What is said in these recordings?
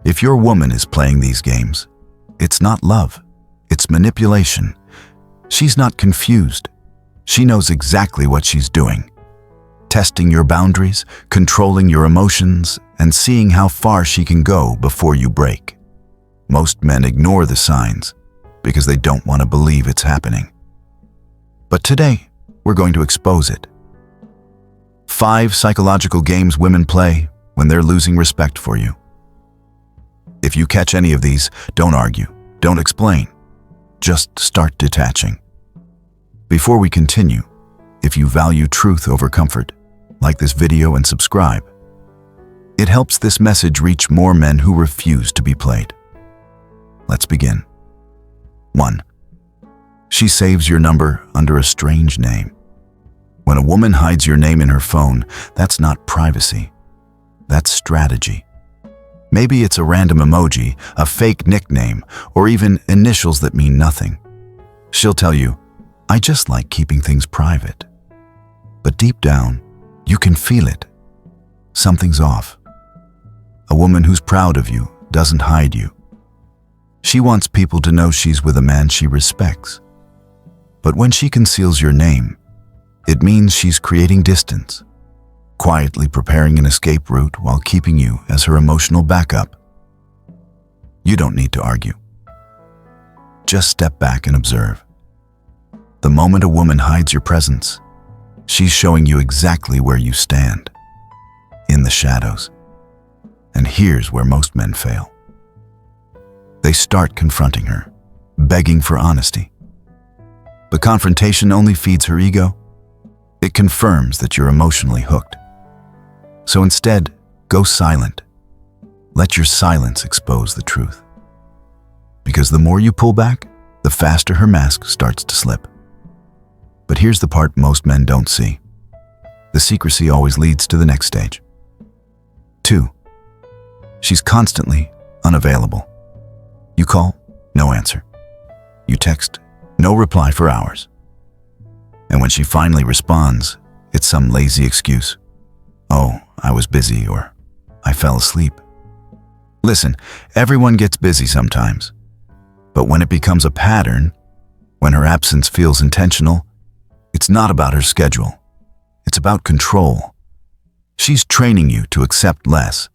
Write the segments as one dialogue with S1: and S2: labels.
S1: If your woman is playing these games, it's not love, it's manipulation. She's not confused. She knows exactly what she's doing. Testing your boundaries, controlling your emotions, and seeing how far she can go before you break. Most men ignore the signs because they don't want to believe it's happening. But today, we're going to expose it. 5 psychological games women play when they're losing respect for you. If you catch any of these, don't argue, don't explain. Just start detaching. Before we continue, if you value truth over comfort, like this video and subscribe. It helps this message reach more men who refuse to be played. Let's begin. 1. She saves your number under a strange name. When a woman hides your name in her phone, that's not privacy. That's strategy. Maybe it's a random emoji, a fake nickname, or even initials that mean nothing. She'll tell you, "I just like keeping things private." But deep down, you can feel it. Something's off. A woman who's proud of you doesn't hide you. She wants people to know she's with a man she respects. But when she conceals your name, it means she's creating distance, quietly preparing an escape route while keeping you as her emotional backup. You don't need to argue. Just step back and observe. The moment a woman hides your presence, she's showing you exactly where you stand, in the shadows. And here's where most men fail. They start confronting her, begging for honesty. But confrontation only feeds her ego. It confirms that you're emotionally hooked. So instead, go silent. Let your silence expose the truth. Because the more you pull back, the faster her mask starts to slip. But here's the part most men don't see. The secrecy always leads to the next stage. 2. She's constantly unavailable. You call, no answer. You text, no reply for hours. And when she finally responds, it's some lazy excuse. "Oh, I was busy," or "I fell asleep." Listen, everyone gets busy sometimes. But when it becomes a pattern, when her absence feels intentional, it's not about her schedule. It's about control. She's training you to accept less,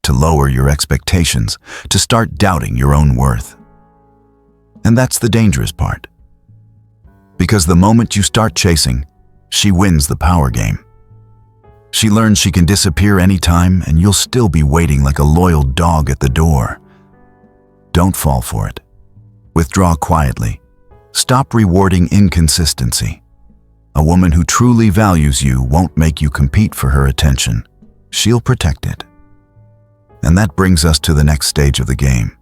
S1: to lower your expectations, to start doubting your own worth. And that's the dangerous part. Because the moment you start chasing, she wins the power game. She learns she can disappear anytime and you'll still be waiting like a loyal dog at the door. Don't fall for it. Withdraw quietly. Stop rewarding inconsistency. A woman who truly values you won't make you compete for her attention. She'll protect it. And that brings us to the next stage of the game.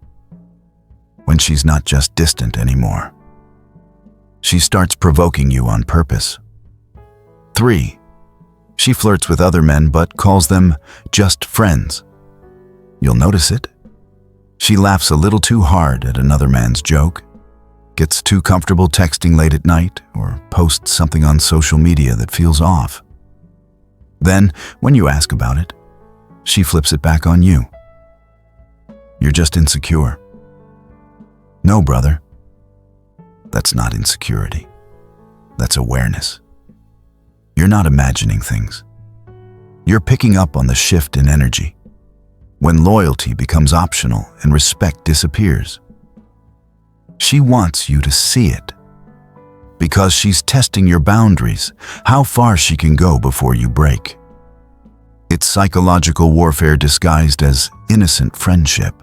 S1: When she's not just distant anymore. She starts provoking you on purpose. 3. She flirts with other men but calls them just friends. You'll notice it. She laughs a little too hard at another man's joke, gets too comfortable texting late at night, or posts something on social media that feels off. Then, when you ask about it, she flips it back on you. You're just insecure. No, brother. That's not insecurity. That's awareness. You're not imagining things. You're picking up on the shift in energy, when loyalty becomes optional and respect disappears. She wants you to see it, because she's testing your boundaries, how far she can go before you break. It's psychological warfare disguised as innocent friendship.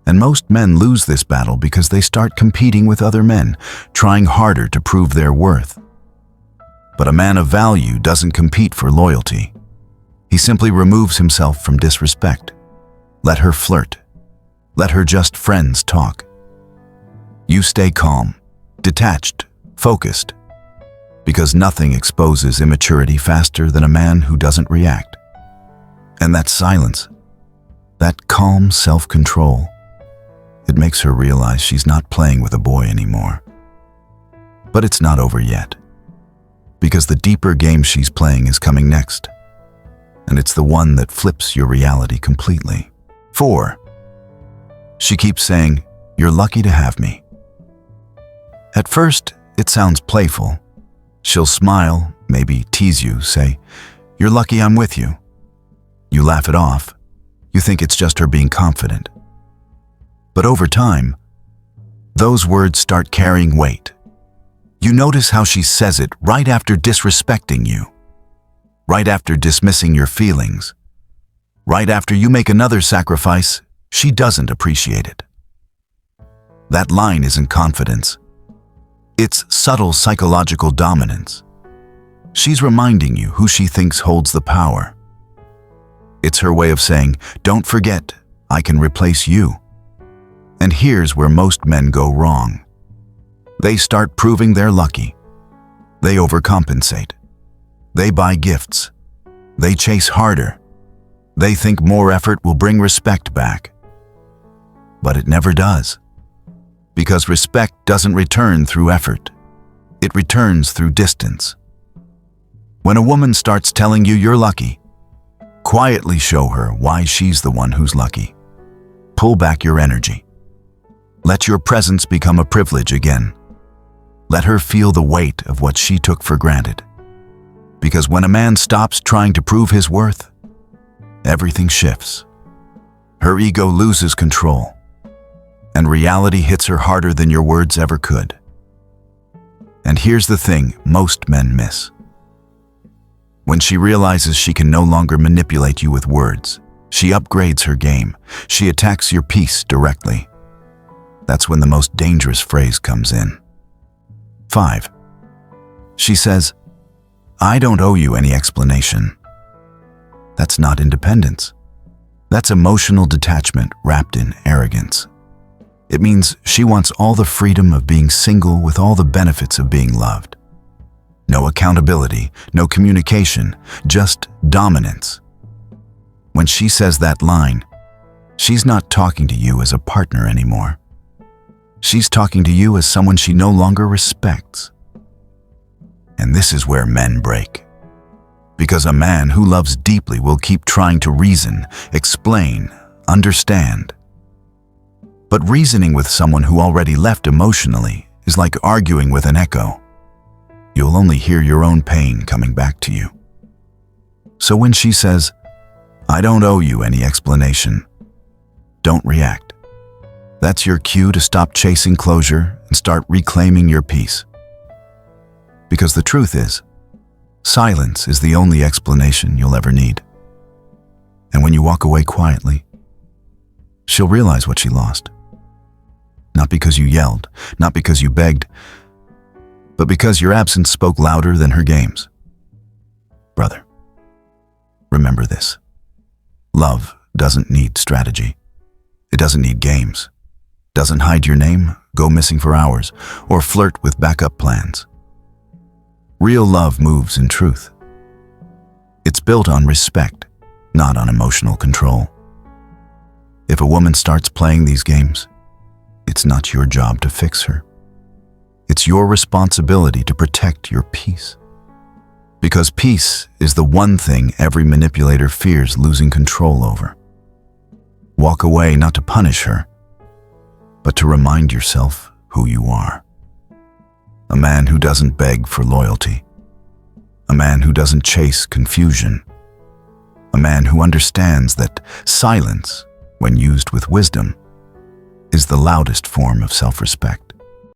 S1: And most men lose this battle because they start competing with other men, trying harder to prove their worth. But a man of value doesn't compete for loyalty. He simply removes himself from disrespect. Let her flirt. Let her just friends talk. You stay calm, detached, focused, because nothing exposes immaturity faster than a man who doesn't react. And that silence, that calm self-control, it makes her realize she's not playing with a boy anymore. But it's not over yet, because the deeper game she's playing is coming next, and it's the one that flips your reality completely. 4. She keeps saying, "You're lucky to have me." At first, it sounds playful. She'll smile, maybe tease you, say, "You're lucky I'm with you." You laugh it off. You think it's just her being confident. But over time, those words start carrying weight. You notice how she says it right after disrespecting you, right after dismissing your feelings, right after you make another sacrifice she doesn't appreciate it. That line isn't confidence. It's subtle psychological dominance. She's reminding you who she thinks holds the power. It's her way of saying, "Don't forget, I can replace you." And here's where most men go wrong. They start proving they're lucky. They overcompensate. They buy gifts. They chase harder. They think more effort will bring respect back. But it never does. Because respect doesn't return through effort. It returns through distance. When a woman starts telling you you're lucky, quietly show her why she's the one who's lucky. Pull back your energy. Let your presence become a privilege again. Let her feel the weight of what she took for granted. Because when a man stops trying to prove his worth, everything shifts. Her ego loses control, and reality hits her harder than your words ever could. And here's the thing most men miss. When she realizes she can no longer manipulate you with words, she upgrades her game. She attacks your peace directly. That's when the most dangerous phrase comes in. 5. She says, "I don't owe you any explanation." That's not independence. That's emotional detachment wrapped in arrogance. It means she wants all the freedom of being single with all the benefits of being loved. No accountability, no communication, just dominance. When she says that line, she's not talking to you as a partner anymore. She's talking to you as someone she no longer respects. And this is where men break. Because a man who loves deeply will keep trying to reason, explain, understand. But reasoning with someone who already left emotionally is like arguing with an echo. You'll only hear your own pain coming back to you. So when she says, "I don't owe you any explanation," don't react. That's your cue to stop chasing closure and start reclaiming your peace. Because the truth is, silence is the only explanation you'll ever need. And when you walk away quietly, she'll realize what she lost. Not because you yelled, not because you begged, but because your absence spoke louder than her games. Brother, remember this. Love doesn't need strategy. It doesn't need games. Doesn't hide your name, go missing for hours, or flirt with backup plans. Real love moves in truth. It's built on respect, not on emotional control. If a woman starts playing these games, it's not your job to fix her. It's your responsibility to protect your peace. Because peace is the one thing every manipulator fears losing control over. Walk away not to punish her, but to remind yourself who you are. A man who doesn't beg for loyalty. A man who doesn't chase confusion. A man who understands that silence, when used with wisdom, is the loudest form of self-respect.